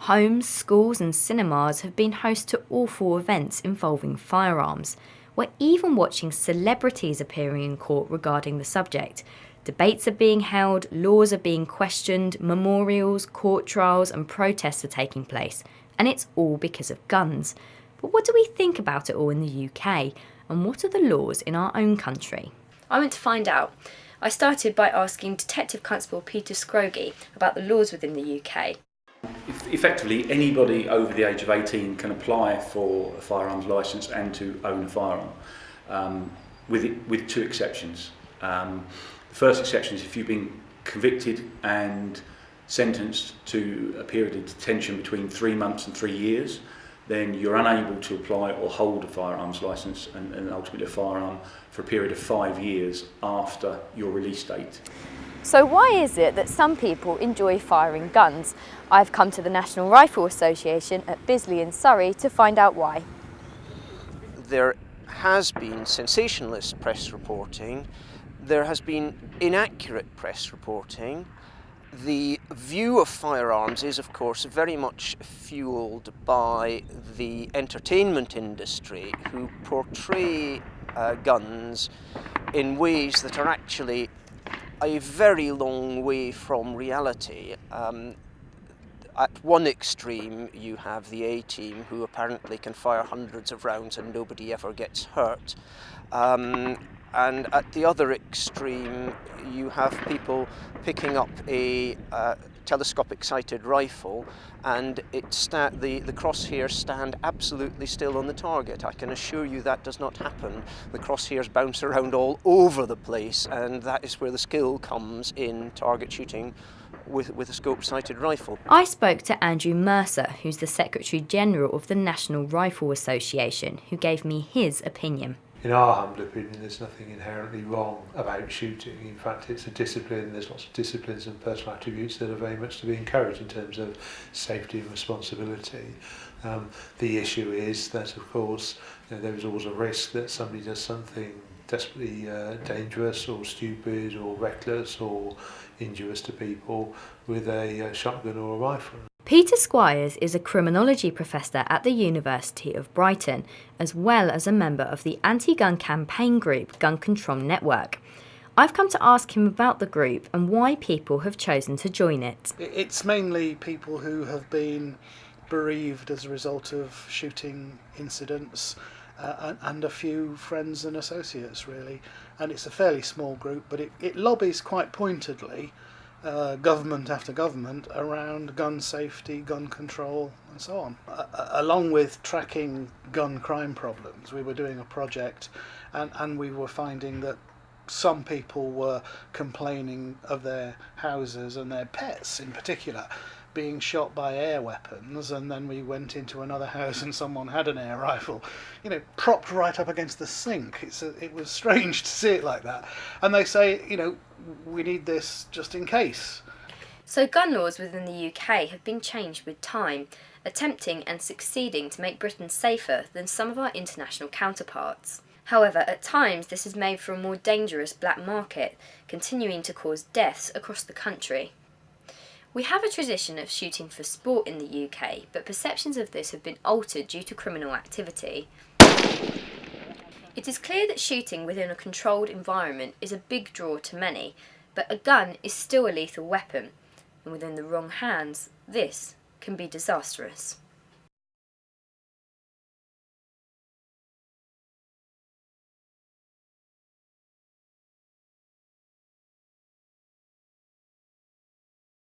Homes, schools and cinemas have been host to awful events involving firearms. We're even watching celebrities appearing in court regarding the subject. Debates are being held, laws are being questioned, memorials, court trials and protests are taking place. And it's all because of guns. But what do we think about it all in the UK? And what are the laws in our own country? I went to find out. I started by asking Detective Constable Peter Scroggie about the laws within the UK. Effectively, anybody over the age of 18 can apply for a firearms licence and to own a firearm, with two exceptions. The first exception is if you've been convicted and sentenced to a period of detention between 3 months and 3 years, then you're unable to apply or hold a firearms licence and ultimately a firearm for a period of 5 years after your release date. So why is it that some people enjoy firing guns? I've come to the National Rifle Association at Bisley in Surrey to find out why. There has been sensationalist press reporting, there has been inaccurate press reporting. The view of firearms is, of course, very much fueled by the entertainment industry, who portray guns in ways that are actually a very long way from reality. At one extreme, you have the A-team, who apparently can fire hundreds of rounds and nobody ever gets hurt. And at the other extreme, you have people picking up a telescopic sighted rifle and the crosshairs stand absolutely still on the target. I can assure you that does not happen. The crosshairs bounce around all over the place, and that is where the skill comes in target shooting with a scope-sighted rifle. I spoke to Andrew Mercer, who's the Secretary General of the National Rifle Association, who gave me his opinion. In our humble opinion, there's nothing inherently wrong about shooting. In fact, it's a discipline. There's lots of disciplines and personal attributes that are very much to be encouraged in terms of safety and responsibility. The issue is that, of course, there is always a risk that somebody does something desperately dangerous or stupid or reckless or injurious to people with a shotgun or a rifle. Peter Squires is a criminology professor at the University of Brighton, as well as a member of the anti-gun campaign group Gun Control Network. I've come to ask him about the group and why people have chosen to join it. It's mainly people who have been bereaved as a result of shooting incidents, and a few friends and associates, really. And it's a fairly small group, but it lobbies quite pointedly government after government around gun safety, gun control and so on. Along with tracking gun crime problems, we were doing a project and we were finding that some people were complaining of their houses and their pets in particular being shot by air weapons, and then we went into another house and someone had an air rifle, propped right up against the sink. It was strange to see it like that. And they say, we need this just in case. So gun laws within the UK have been changed with time, attempting and succeeding to make Britain safer than some of our international counterparts. However, at times this has made for a more dangerous black market, continuing to cause deaths across the country. We have a tradition of shooting for sport in the UK, but perceptions of this have been altered due to criminal activity. It is clear that shooting within a controlled environment is a big draw to many, but a gun is still a lethal weapon, and within the wrong hands, this can be disastrous.